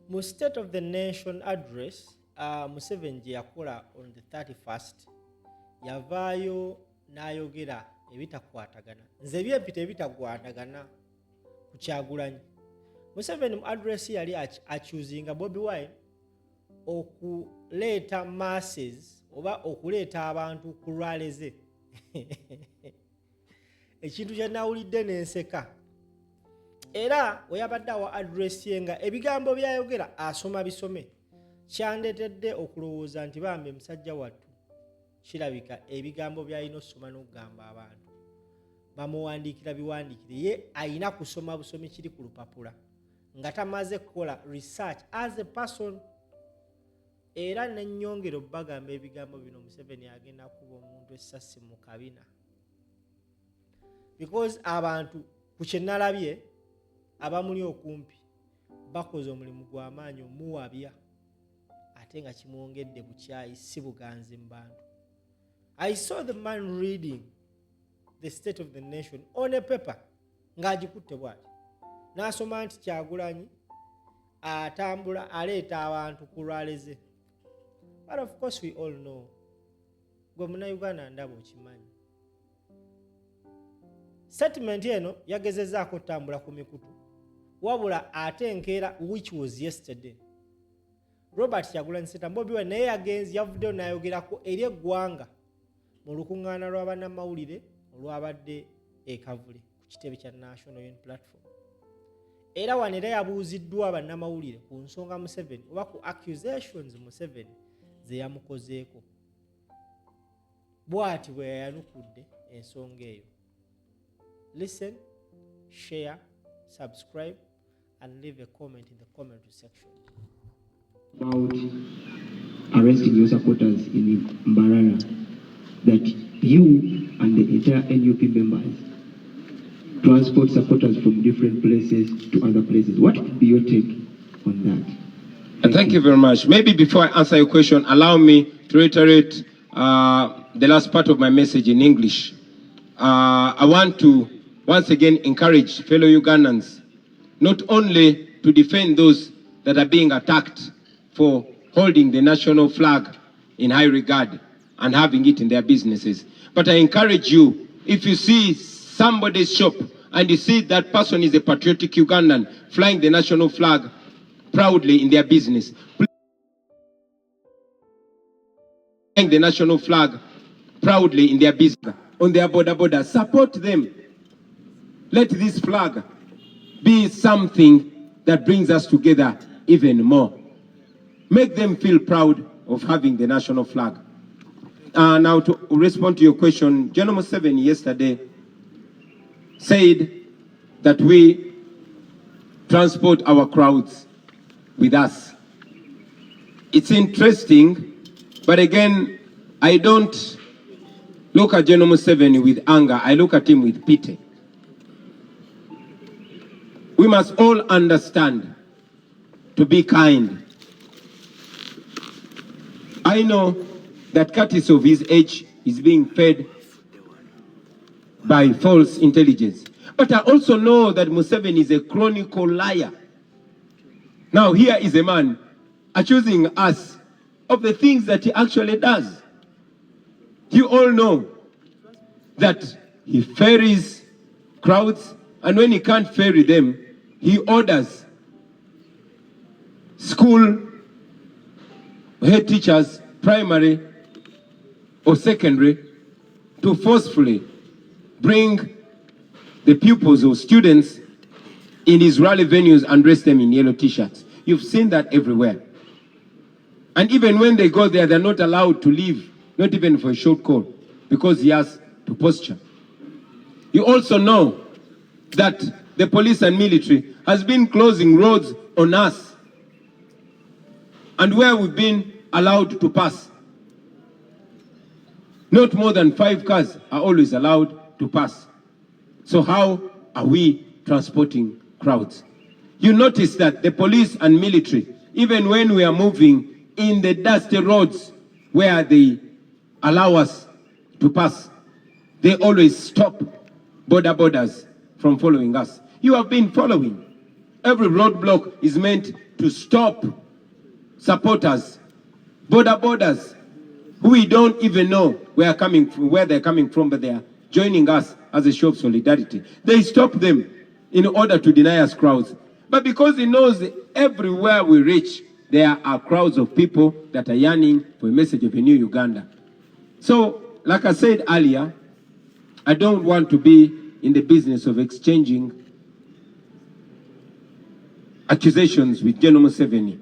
Mu State of the Nation address, Museveni gye yakola on the 31st, yavaayo n'ayogera ebitakwatagana. Nze byempita ebitagwanagana ku Kyagulanyi. Museveni mu address yali accusinga Bobi Wine okuleeta masses oba okuleeta abantu ku rally ze. Ekintu kye nawulidde n'enseka. Era weyabadde awa address ye nga ebigambo byayogera asoma bisome. Kyandetedde okulowooza nti bambe musajja wattu kirabika ebigambo by'alina okusoma n'okugamba abantu bamuwandiikira biwandiikire, ye ayina kusoma busomi kiri ku lupapula nga tamaze kukola research as a person. Era n'ennyongero bagamba ebigambo bino Museveni agenda kuba omuntu essasi mu kabina, because abantu ku kyenalabye abamuli okumpi bakoze omulimu gw'amaanyi omuwabya ate nga kimwongedde bukyayi si buganzi mu bantu. I saw the man reading the State of the Nation on a paper ng'agikutte bw'ati, n'asoma nti Kyagulanyi atambula aleeta abantu ku rally ze. But of course we all know, gwe Munnayuganda ndaba okimanyi, statement eno yagezezaako kutambula ku mikutu wabula ate enkeera which was yesterday Robert Kyagulanyi Ssentamu Bobi Wine naye yagenzi yavuddeyo n'ayogerako eri eggwanga mu lukuŋŋaana lw'abannamawulire olwabadde e Kavule ku kitebe kya National Unity Platform. Era wano era yabuuziddwa abannamawulire ku nsonga Museveni oba ku accusations Museveni ze yamukozeeko. Bw'ati bwe yayanukudde ensonga eyo. Listen, share, subscribe and leave a comment in the comment section. About arresting your supporters in Mbarara, that you and the entire NUP members transport supporters from different places to other places. What would be your take on that? Thank you very much. Maybe before I answer your question, allow me to reiterate the last part of my message in English. I want to once again encourage fellow Ugandans not only to defend those that are being attacked for holding the national flag in high regard and having it in their businesses, but I encourage you, if you see somebody's shop and you see that person is a patriotic Ugandan flying the national flag proudly in their business, flying the national flag proudly in their business, on their border, support them. Let this flag be something that brings us together even more. Make them feel proud of having the national flag. Now to respond to your question, General Museveni yesterday said that we transport our crowds with us. It's interesting, but again, I don't look at General Museveni with anger. I look at him with pity. We must all understand to be kind. I know that Curtis of his age is being fed by false intelligence. But I also know that Museveni is a chronicle liar. Now here is a man accusing us of the things that he actually does. You all know that he ferries crowds, and when he can't ferry them, he orders school head teachers, primary or secondary, to forcefully bring the pupils or students in his rally venues and dress them in yellow t-shirts. You've seen that everywhere. And even when they go there, they're not allowed to leave, not even for a short call, because he has to posture. You also know that the police and military has been closing roads on us, and where we've been allowed to pass, not more than 5 cars are always allowed to pass. So how are we transporting crowds? You notice that the police and military, even when we are moving in the dusty roads where they allow us to pass, they always stop borders from following us. You have been following. Every roadblock is meant to stop supporters, borders, who we don't even know where they're coming from, but they are joining us as a show of solidarity. They stop them in order to deny us crowds. But because he knows everywhere we reach, there are crowds of people that are yearning for a message of a new Uganda. So, like I said earlier, I don't want to be in the business of exchanging accusations with General Museveni.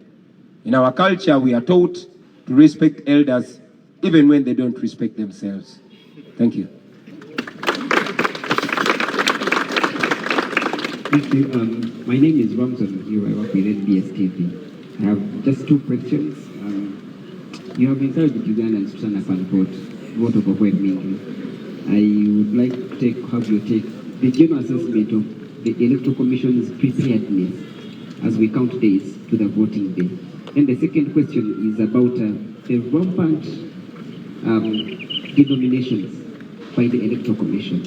In our culture, we are taught to respect elders even when they don't respect themselves. Thank you. Thank you. My name is Ramzan here. I work with NBS TV. I have just two questions. You have encouraged Ugandans to stand up and vote overwhelmingly. I would like to have your take, the general assessment of the Electoral Commission's preparedness as we count days to the voting day. And the second question is about the rampant denominations by the Electoral Commission.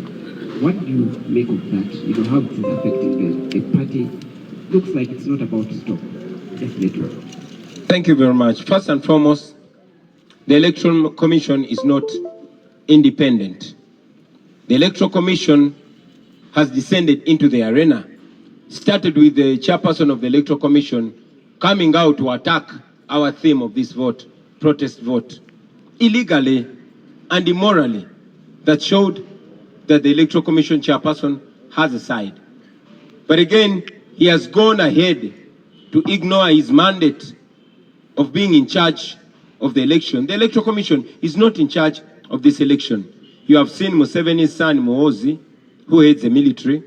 What do you make of that? You know, how it is affecting the party? Looks like it's not about to stop. Just later. Thank you very much. First and foremost, the Electoral Commission is not independent. The Electoral Commission has descended into the arena. Started with the chairperson of the Electoral Commission coming out to attack our theme of this vote, protest vote, illegally and immorally. That showed that the Electoral Commission chairperson has a side. But again, he has gone ahead to ignore his mandate of being in charge of the election. The Electoral Commission is not in charge of this election. You have seen Museveni's son, Muhoozi, who heads the military,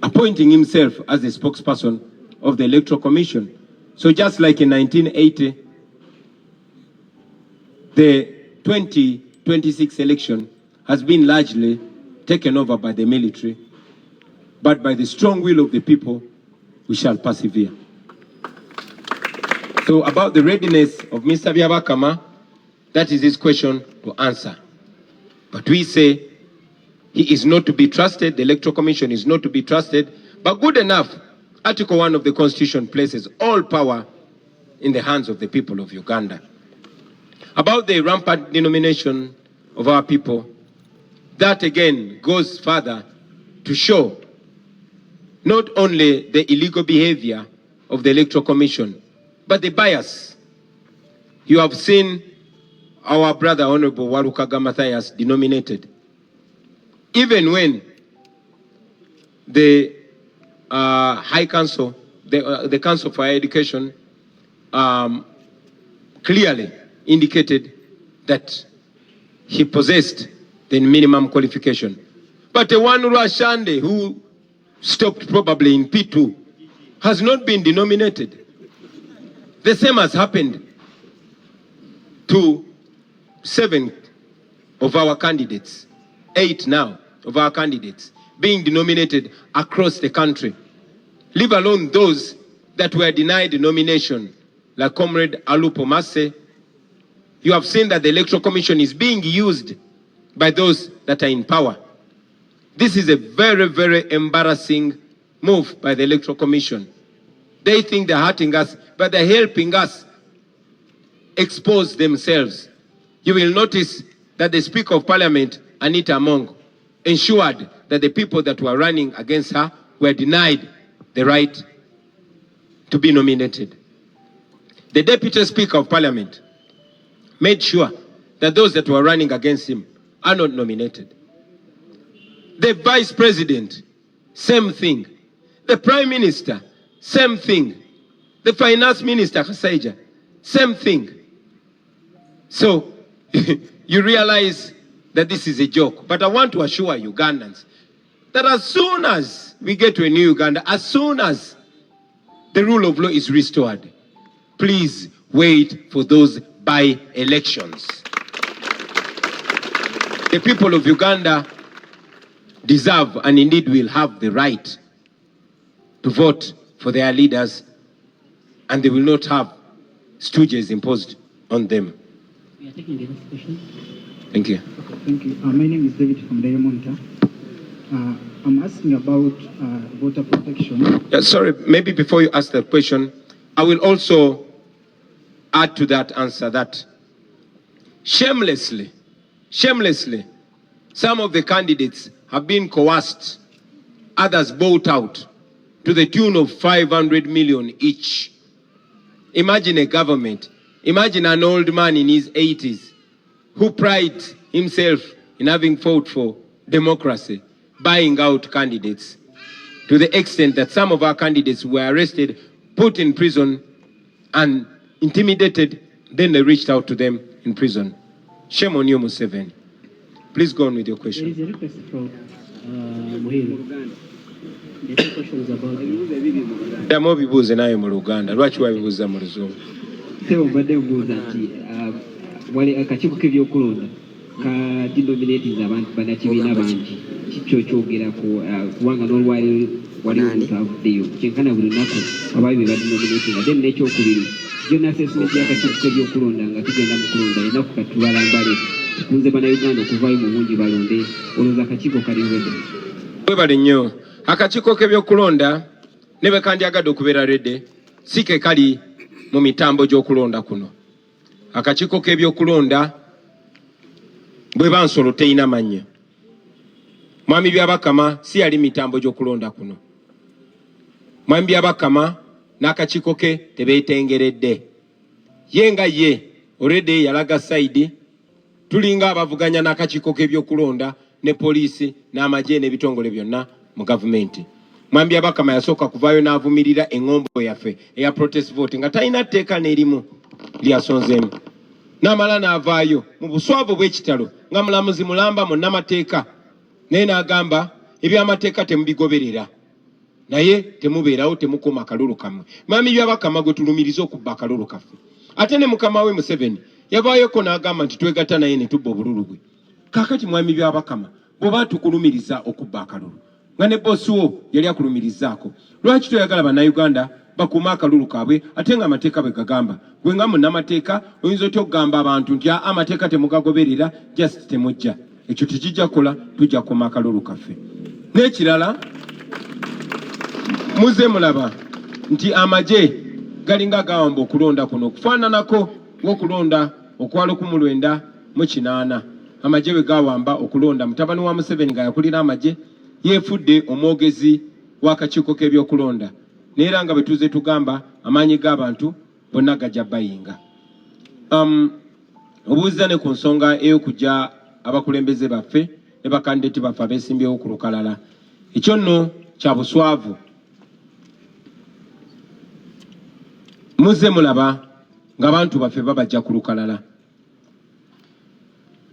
appointing himself as the spokesperson of the Electoral Commission. So just like in 1980, the 2026 election has been largely taken over by the military, but by the strong will of the people, we shall persevere. So about the readiness of Mr. Byabakama, that is his question to answer. But we say he is not to be trusted, the Electoral Commission is not to be trusted, but good enough, Article 1 of the Constitution places all power in the hands of the people of Uganda. About the rampant denomination of our people, that again goes further to show not only the illegal behavior of the Electoral Commission, but the bias. You have seen our brother Honorable Walukaga Mathias denominated. Even when the High Council, the Council for Higher Education, clearly indicated that he possessed the minimum qualification. But the one Rwashande, who stopped probably in P2, has not been denominated. The same has happened to 7 of our candidates, 8 now of our candidates being denominated across the country, leave alone those that were denied the nomination, like Comrade Alupo Masse. You have seen that the Electoral Commission is being used by those that are in power. This is a very, very embarrassing move by the Electoral Commission. They think they're hurting us, but they're helping us expose themselves. You will notice that the Speaker of Parliament, Anita Among, ensured that the people that were running against her were denied the right to be nominated. The Deputy Speaker of Parliament made sure that those that were running against him are not nominated. The Vice President, same thing. The Prime Minister, same thing. The Finance Minister, Kasaija, same thing. So, you realize that this is a joke. But I want to assure Ugandans that as soon as we get to a new Uganda, as soon as the rule of law is restored, please wait for those by-elections. The people of Uganda deserve and indeed will have the right to vote for their leaders, and they will not have stooges imposed on them. We are taking the next question. Thank you. Thank you. My name is David from Diamond. I'm asking about voter protection. Yeah, sorry, maybe before you ask that question, I will also add to that answer that shamelessly, some of the candidates have been coerced, others bought out to the tune of 500 million each. Imagine a government, imagine an old man in his 80s who prides himself in having fought for democracy, buying out candidates, to the extent that some of our candidates were arrested, put in prison, and intimidated, then they reached out to them in prison. Shame on you, Museveni. Please go on with your question. There is a request from Muhiru. The two questions about Damo bibuuze naye mu Luganda. Lwaki wabibuuza mu Luzungu? Teo badde mbuuza nti wali akakiiko k'ebyokulonda kadinominatinze abantu bannakibiina bangi kikyo kyogera kubanga n'olwaliro waliwo omuntu avuddeyo kyenkana buli lunaku abaali be badinominatinga then n'ekyokubiri gyonna assessment y'akakiiko k'ebyokulonda nga tugenda mu kulonda ennaku katubalambale tukunze bannayuganda okuvaayo mu bungi balonde olowooza akakiiko kali redde. Webale nnyo. Akakiiko k'ebyokulonda ne bwe kandyagadde okubeera redde si ke kali mu mitambo gy'okulonda kuno. Akakiiko k'ebyokulonda bwe bansolo teyina mannya. Mwami Byabakama si yali mitambo gy'okulonda kuno. Mwami Byabakama n'akakiiko ke tebeetengeredde. Ye nga ye already yalaga saidi tulinga abavuganya n'akakiiko k'ebyokulonda ne poliisi n'amagye n'ebitongole byonna mu gavumenti. Mwami Byabakama yasooka kuvaayo n'avumirira eŋŋombo yaffe eya protest vote nga talina tteeka n'erimu lyasonzeemu. N'amala n'avaayo mu buswavu bw'ekitalo nga mulamuzi mulamba mu nnamateeka naye n'agamba ebyamateeka temubigoberera naye temubeerawo temukuuma akalulu kammwe. Mwami Byabakama gwe tulumiriza okubba akalulu kaffe. Ate ne mukama we Museveni yavaayoko n'agamba nti twegatta naye ne tubba obululu bwe. Kaakati Mwami Byabakama bw'oba tukulumiriza okubba akalulu nga ne boosi wo yali akulumirizaako, lwaki toyagala bannayuganda bakuuma akalulu kaabwe ate nga amateeka bwe gagamba? Gwe nga munnamateeka oyinza otya okugamba abantu nti amateeka temugagoberera just temujja. Ekyo tekijja kukola, tujja kukuuma akalulu kaffe. N'ekirala muze mulaba nti amagye galinga gawamba okulonda kuno okufaananako ng'okulonda okwa 1998 amagye bwe gawamba okulonda. Mutabani wa Museveni nga yakulira amagye yeefudde omwogezi w'akakiiko k'ebyokulonda neera nga bwe tuze tugamba amaanyi g'abantu bonna gajja bayinga. Obuuza ne ku nsonga ey'okujja abakulembeze baffe ne bakandideti baffe abeesimbyewo ku lukalala, ekyo nno kya buswavu. Muze mulaba ng'abantu baffe babajja ku lukalala.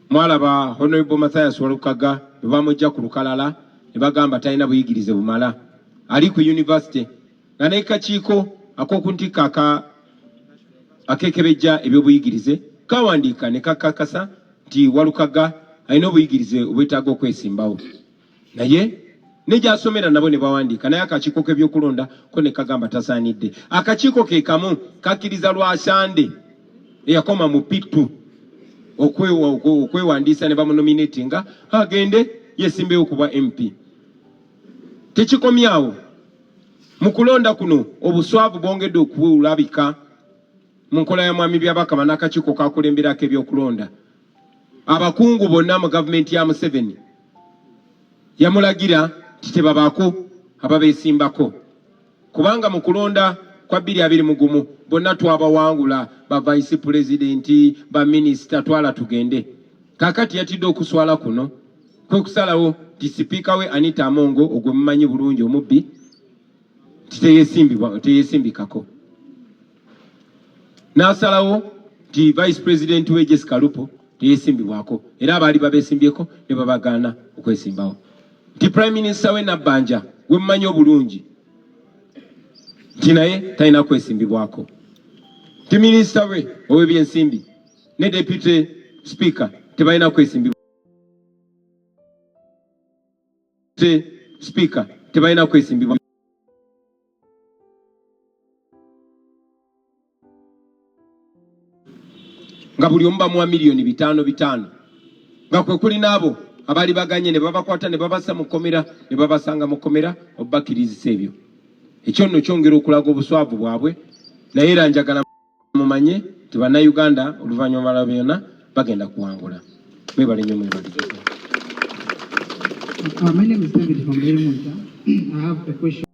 Mwalaba Honorable Mathias Walukaga bwe bamujja ku lukalala ne bagamba talina buyigirize bumala, ali ku university nga n'ekakiiko ak'okuntikka akekebejja ebyobuyigirize kawandiika ne kakakasa nti Walukaga alina obuyigirize obwetaaga okwesimbawo, naye ne gy'asomera nabo ne bawandiika naye akakiiko k'ebyokulonda ko ne kagamba tasaanidde. Akakiiko ke kamu kakkiriza Lwasande eyakoma mu P2 okwewandiisa ne bamunominatinga agende yeesimbewo kuba MP. Tekikomyawo. Mu kulonda kuno obuswavu bwongedde okulabika mu nkola ya Mwami Byabakama n'akakiiko kakulemberako ebyokulonda. Abakungu bonna mu gavumenti ya Museveni yamulagira nti tebabaako ababeesimbako, kubanga mu kulonda kwa 2021 bonna twabawangula, ba vice presidenti, ba minisita, twala tugende. Kaakati yatidde okuswala kuno kwe kusalawo nti sipiika we Anita Amongo ogwe mumanyi bulungi omubbi teyesimbikako. N'asalawo nti vice president we Jessica Lupo teyesimbibwako era abaali babeesimbyeko ne babagaana okwesimbawo. Nti prime minister we Nabbanja gwe mumanyi obulungi nti naye talina kwesimbibwako. Nti minisita we ow'ebyensimbi ne deputy speaker tebalina kwesimbibwako. Speaker tebalina kwesimbibwako. Nga buli omu bamuwa $5,500,000 nga kwe kuli n'abo abali baganye ne babakwata ne babassa mu kkomera ne babasanga mu kkomera obakirizisa ebyo ekyo nno kyongera okulaga obuswavu bwabwe naye era njagala mumanye nti bannayuganda oluvannyuma lwa byonna bagenda kuwangula mwebale nnyo mwebale. My name is David from Belmonte. I have a question.